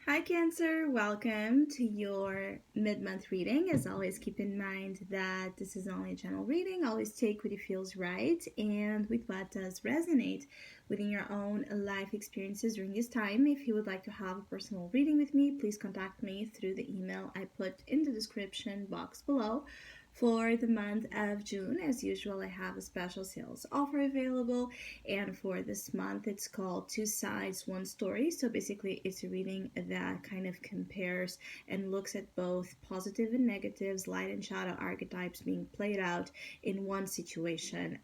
Hi, Cancer. Welcome to your mid-month reading. As always, keep in mind that this is only a general reading. Always take what it feels right and with what does resonate within your own life experiences during this time. If you would like to have a personal reading with me, please contact me through the email I put in the description box below. For the month of June, as usual, I have a special sales offer available, and for this month, it's called Two Sides, One Story. So basically, it's a reading that kind of compares and looks at both positive and negatives, light and shadow archetypes being played out in one situation.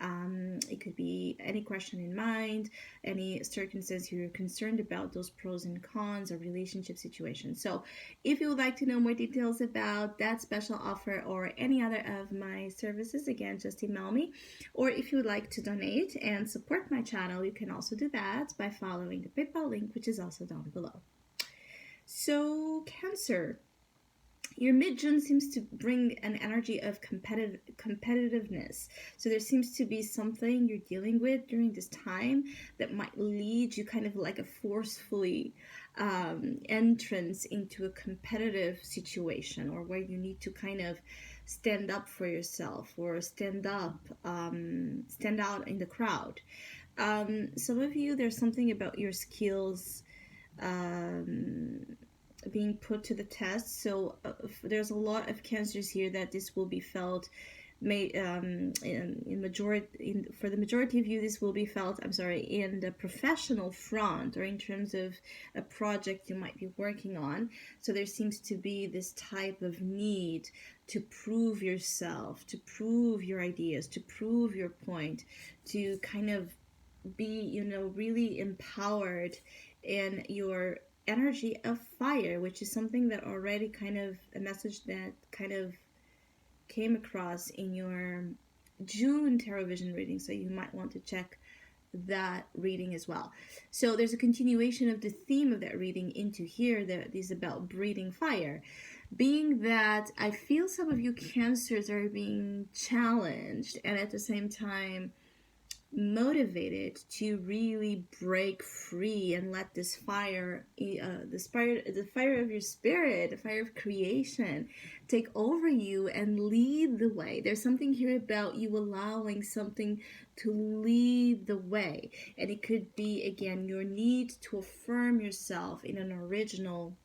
It could be any question in mind, any circumstance you're concerned about, those pros and cons, or relationship situation. So if you would like to know more details about that special offer or any other of my services, again, just email me. Or if you would like to donate and support my channel, you can also do that by following the PayPal link, which is also down below. So, Cancer, your mid-June seems to bring an energy of competitiveness. So there seems to be something you're dealing with during this time that might lead you kind of like a forcefully entrance into a competitive situation, or where you need to kind of stand up for yourself or stand out in the crowd. Some of you, there's something about your skills being put to the test. So there's a lot of cancers here that this will be felt. For the majority of you, this will be felt, in the professional front, or in terms of a project you might be working on. So there seems to be this type of need to prove yourself, to prove your ideas, to prove your point, to kind of be, really empowered in your energy of fire, which is something that already kind of a message that kind of came across in your June tarot vision reading. So you might want to check that reading as well. So there's a continuation of the theme of that reading into here that is about breathing fire. Being that I feel some of you cancers are being challenged and at the same time motivated to really break free and let this fire, the fire of your spirit, the fire of creation, take over you and lead the way. There's something here about you allowing something to lead the way, and it could be, again, your need to affirm yourself in an original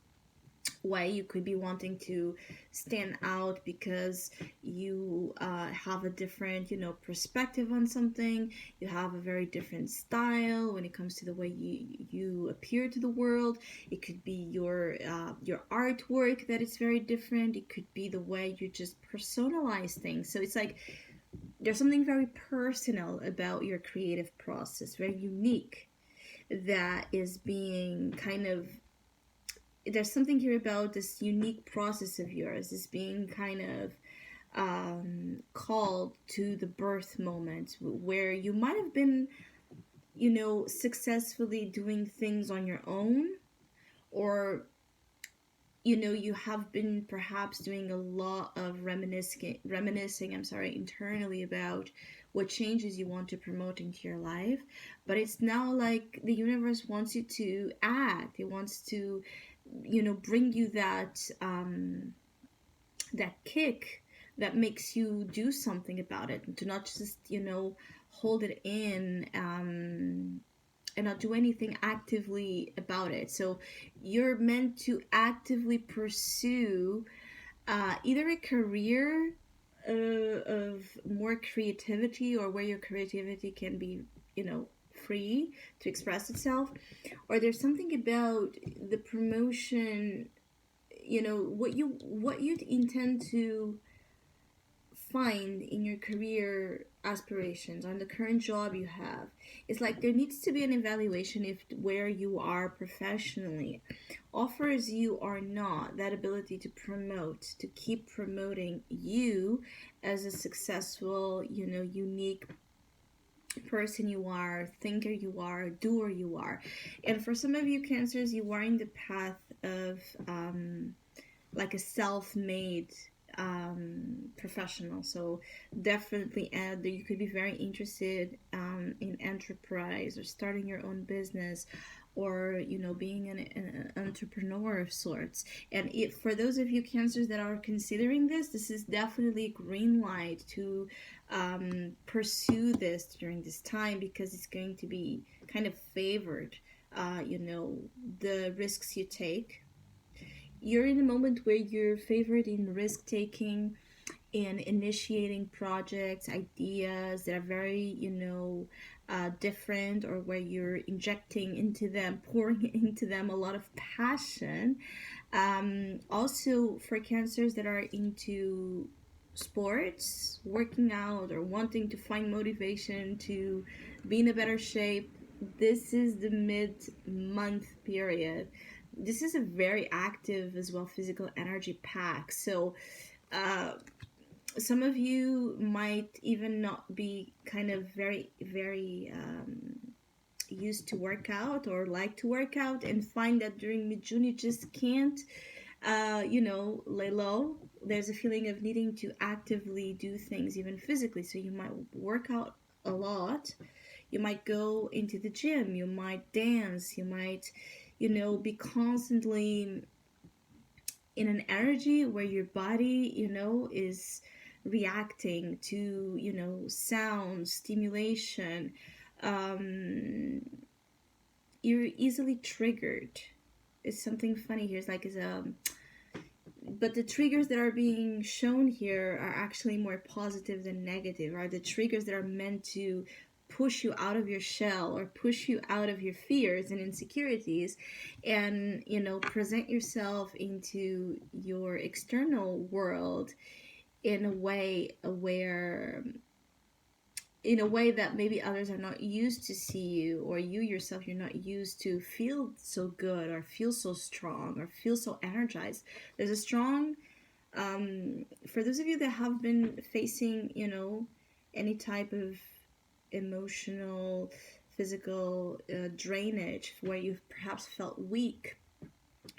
way. You could be wanting to stand out because you have a different, perspective on something. You have a very different style when it comes to the way you appear to the world. It could be your artwork that is very different. It could be the way you just personalize things. So it's like there's something very personal about your creative process, very unique, that is being kind of, there's something here about this unique process of yours is being kind of called to the birth moment, where you might have been, successfully doing things on your own, or you have been perhaps doing a lot of reminiscing internally about what changes you want to promote into your life. But it's now like the universe wants you to act. It wants to bring you that that kick that makes you do something about it, and to not just hold it in and not do anything actively about it. So you're meant to actively pursue either a career of more creativity, or where your creativity can be free to express itself, or there's something about the promotion, what you intend to find in your career aspirations on the current job you have. It's like there needs to be an evaluation if where you are professionally offers you or not that ability to promote, to keep promoting you as a successful, unique person you are, thinker you are, doer you are. And for some of you cancers, you are in the path of like a self-made professional. So definitely you could be very interested in enterprise, or starting your own business, or being an entrepreneur of sorts. And for those of you Cancers that are considering this, this is definitely a green light to pursue this during this time, because it's going to be kind of favored. The risks you take. You're in a moment where you're favored in risk taking, in initiating projects, ideas that are very, different, or where you're injecting into them, pouring into them a lot of passion. Also, for Cancers that are into sports, working out, or wanting to find motivation to be in a better shape, this is the mid-month period. This is a very active as well physical energy pack. So, uh, some of you might even not be kind of very, very used to work out or like to work out, and find that during mid-June you just can't, lay low. There's a feeling of needing to actively do things, even physically. So you might work out a lot. You might go into the gym. You might dance. You might, be constantly in an energy where your body, is reacting to, sound, stimulation. Um, you're easily triggered. It's something funny here. But the triggers that are being shown here are actually more positive than negative. Are the triggers that are meant to push you out of your shell, or push you out of your fears and insecurities, and present yourself into your external world in a way that maybe others are not used to see you, or you yourself, you're not used to feel so good, or feel so strong, or feel so energized. There's a strong, for those of you that have been facing, any type of emotional, physical drainage, where you've perhaps felt weak,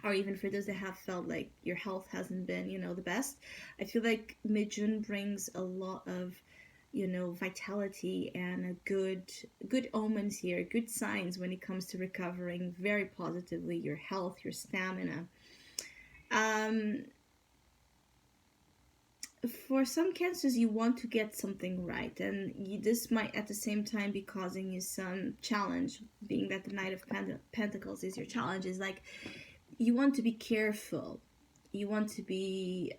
or even for those that have felt like your health hasn't been, the best. I feel like mid-June brings a lot of, vitality and a good omens here, good signs when it comes to recovering very positively your health, your stamina. For some Cancers, you want to get something right, and this might at the same time be causing you some challenge, being that the Knight of Pentacles is your challenge. Is like, you want to be careful, you want to be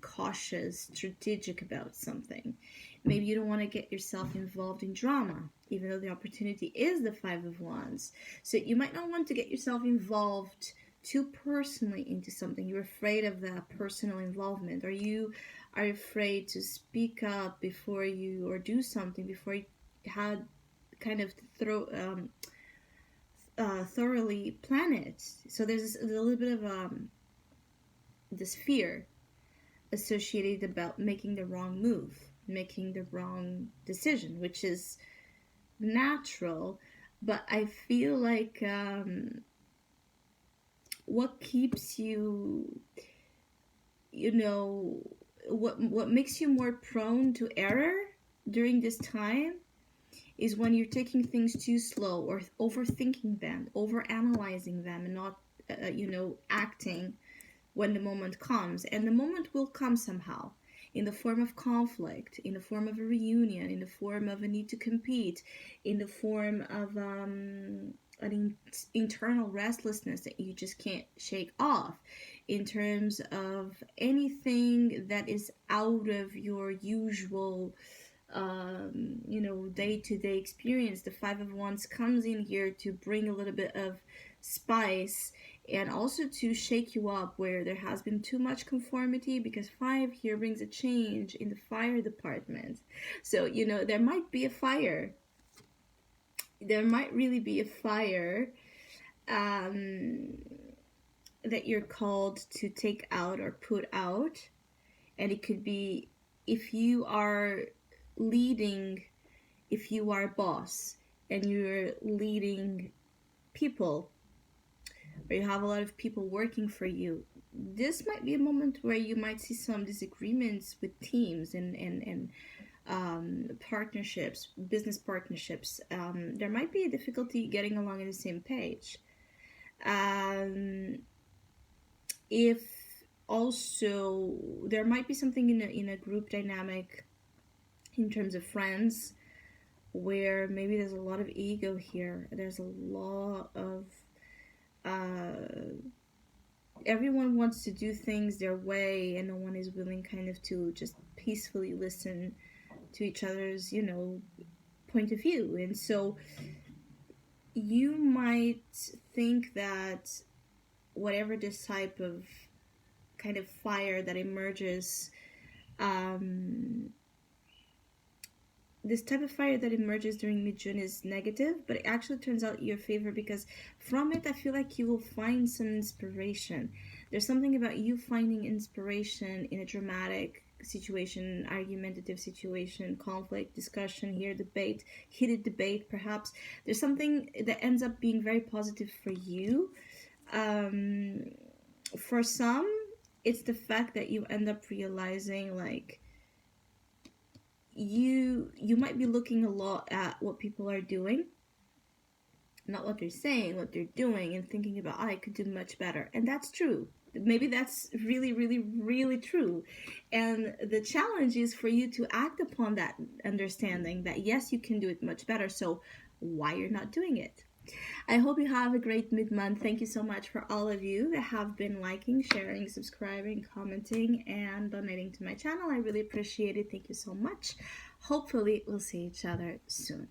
cautious, strategic about something. Maybe you don't want to get yourself involved in drama, even though the opportunity is the Five of Wands. So you might not want to get yourself involved too personally into something. You're afraid of that personal involvement, or you are afraid to speak up before you, or do something before you had kind of thoroughly plan it. So there's a little bit of this fear associated about making the wrong move, making the wrong decision, which is natural. But I feel like what keeps you, what makes you more prone to error during this time is when you're taking things too slow, or overthinking them, overanalyzing them, and not, acting when the moment comes. And the moment will come somehow, in the form of conflict, in the form of a reunion, in the form of a need to compete, in the form of an internal restlessness that you just can't shake off, in terms of anything that is out of your usual day-to-day experience. The Five of Wands comes in here to bring a little bit of spice, and also to shake you up where there has been too much conformity, because 5 here brings a change in the fire department. So, there might be a fire. There might really be a fire that you're called to take out or put out. And it could be, if you are leading, if you are a boss and you're leading people, or you have a lot of people working for you, this might be a moment where you might see some disagreements with teams and partnerships, business partnerships. There might be a difficulty getting along on the same page. if also there might be something in a group dynamic in terms of friends where maybe there's a lot of ego here. There's a lot of uh, everyone wants to do things their way, and no one is willing kind of to just peacefully listen to each other's, point of view. And so you might think that whatever this type of kind of fire that emerges, um, this type of fire that emerges during mid-June is negative, but it actually turns out your favor, because from it I feel like you will find some inspiration. There's something about you finding inspiration in a dramatic situation, argumentative situation, conflict, discussion here, debate, heated debate perhaps. There's something that ends up being very positive for you. For some, it's the fact that you end up realizing, like, you might be looking a lot at what people are doing, not what they're saying, what they're doing, and thinking about, I could do much better. And that's true. Maybe that's really, really, really true. And the challenge is for you to act upon that understanding that yes, you can do it much better. So why you're not doing it? I hope you have a great mid-month. Thank you so much for all of you that have been liking, sharing, subscribing, commenting, and donating to my channel. I really appreciate it. Thank you so much. Hopefully, we'll see each other soon.